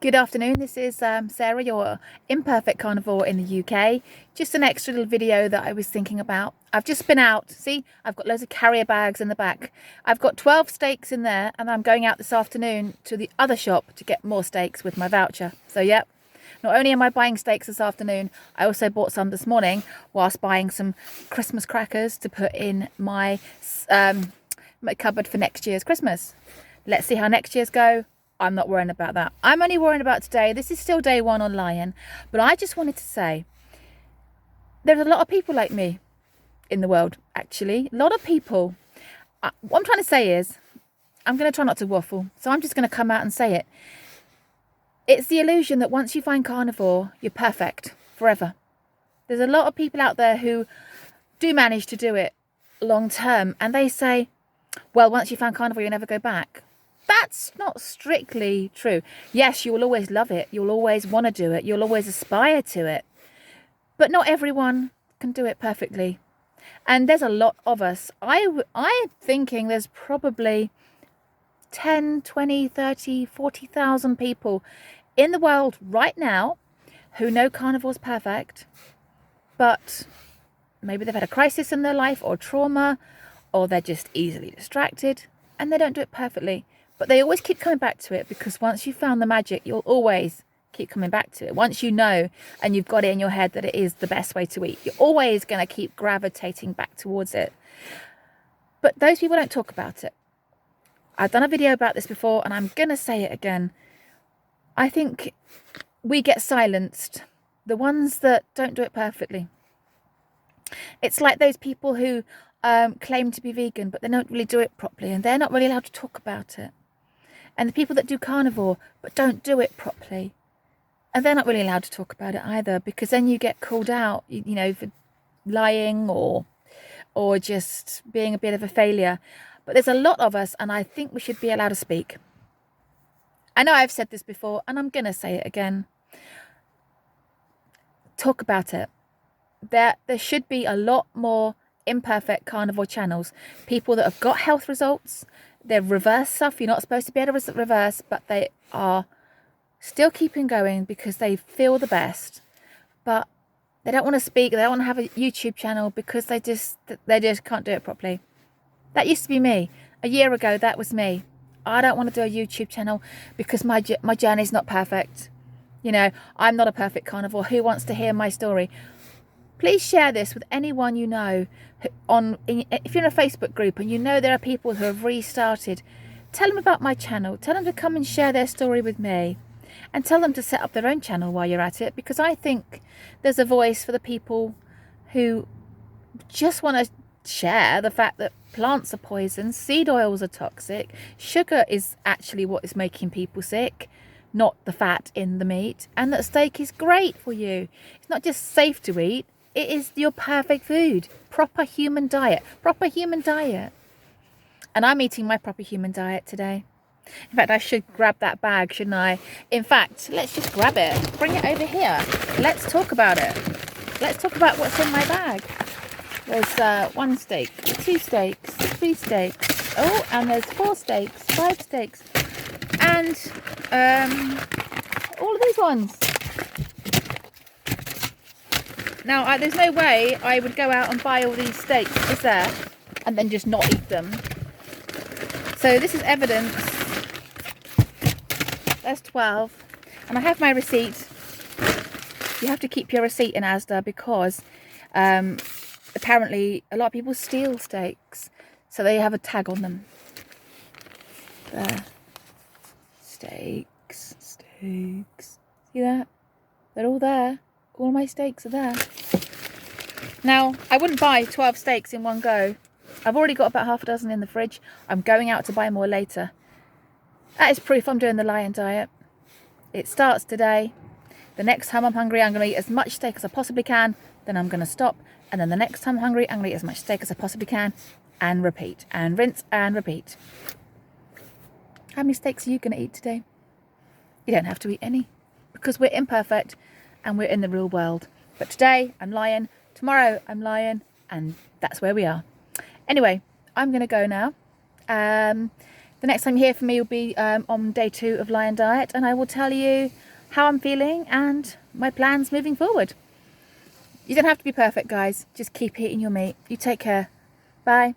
Good afternoon, this is Sarah, your imperfect carnivore in the UK. Just an extra little video that I was thinking about. I've just been out, see, I've got loads of carrier bags in the back. I've got 12 steaks in there and I'm going out this afternoon to the other shop to get more steaks with my voucher. So yep, not only am I buying steaks this afternoon, I also bought some this morning whilst buying some Christmas crackers to put in my cupboard for next year's Christmas. Let's see how next year's go. I'm not worrying about that. I'm only worrying about today. This is still day one on Lion. But I just wanted to say, there's a lot of people like me in the world, actually. A lot of people. What I'm trying to say is, I'm going to try not to waffle. So I'm just going to come out and say it. It's the illusion that once you find carnivore, you're perfect forever. There's a lot of people out there who do manage to do it long term. And they say, well, once you found carnivore, you'll never go back. That's not strictly true. Yes, you will always love it. You'll always want to do it. You'll always aspire to it. But not everyone can do it perfectly. And there's a lot of us. I'm thinking there's probably 10, 20, 30, 40,000 people in the world right now who know carnivore's perfect, but maybe they've had a crisis in their life or trauma, or they're just easily distracted and they don't do it perfectly. But they always keep coming back to it because once you've found the magic, you'll always keep coming back to it. Once you know and you've got it in your head that it is the best way to eat, you're always going to keep gravitating back towards it. But those people don't talk about it. I've done a video about this before and I'm going to say it again. I think we get silenced, the ones that don't do it perfectly. It's like those people who claim to be vegan, but they don't really do it properly and they're not really allowed to talk about it. And the people that do carnivore but don't do it properly, and they're not really allowed to talk about it either, because then you get called out, you know, for lying or just being a bit of a failure. But there's a lot of us, and I think we should be allowed to speak. I know I've said this before, and I'm going to say it again. Talk about it. There should be a lot more imperfect carnivore channels. People that have got health results. They're reverse stuff you're not supposed to be able to reverse, but they are still keeping going because they feel the best. But they don't want to speak. They don't want to have a YouTube channel because they just can't do it properly. That used to be me. A year ago, that was me. I don't want to do a YouTube channel because my journey is not perfect. You know, I'm not a perfect carnivore. Who wants to hear my story? Please share this with anyone you know. If you're in a Facebook group and you know there are people who have restarted, tell them about my channel. Tell them to come and share their story with me. And tell them to set up their own channel while you're at it. Because I think there's a voice for the people who just want to share the fact that plants are poison, seed oils are toxic, sugar is actually what is making people sick, not the fat in the meat, and that steak is great for you. It's not just safe to eat. It is your perfect food. Proper human diet. Proper human diet. And I'm eating my proper human diet today. In fact, I should grab that bag, shouldn't I? In fact, let's just grab it. Bring it over here. Let's talk about it. Let's talk about what's in my bag. There's 1 steak, 2 steaks, 3 steaks. Oh, and there's 4 steaks, 5 steaks. And all of these ones. Now, there's no way I would go out and buy all these steaks, is there? And then just not eat them. So this is evidence. There's 12. And I have my receipt. You have to keep your receipt in Asda because apparently a lot of people steal steaks. So they have a tag on them. There. Steaks. See that? They're all there. All my steaks are there. Now, I wouldn't buy 12 steaks in one go. I've already got about half a dozen in the fridge. I'm going out to buy more later. That is proof I'm doing the Lion diet. It starts today. The next time I'm hungry, I'm going to eat as much steak as I possibly can. Then I'm going to stop. And then the next time I'm hungry, I'm going to eat as much steak as I possibly can. And repeat. And rinse and repeat. How many steaks are you going to eat today? You don't have to eat any. Because we're imperfect. And we're in the real world. But today I'm Lion, tomorrow I'm Lion, and that's where we are. Anyway, I'm going to go now. The next time you hear from me will be on day 2 of Lion Diet, and I will tell you how I'm feeling and my plans moving forward. You don't have to be perfect, guys. Just keep eating your meat. You take care. Bye.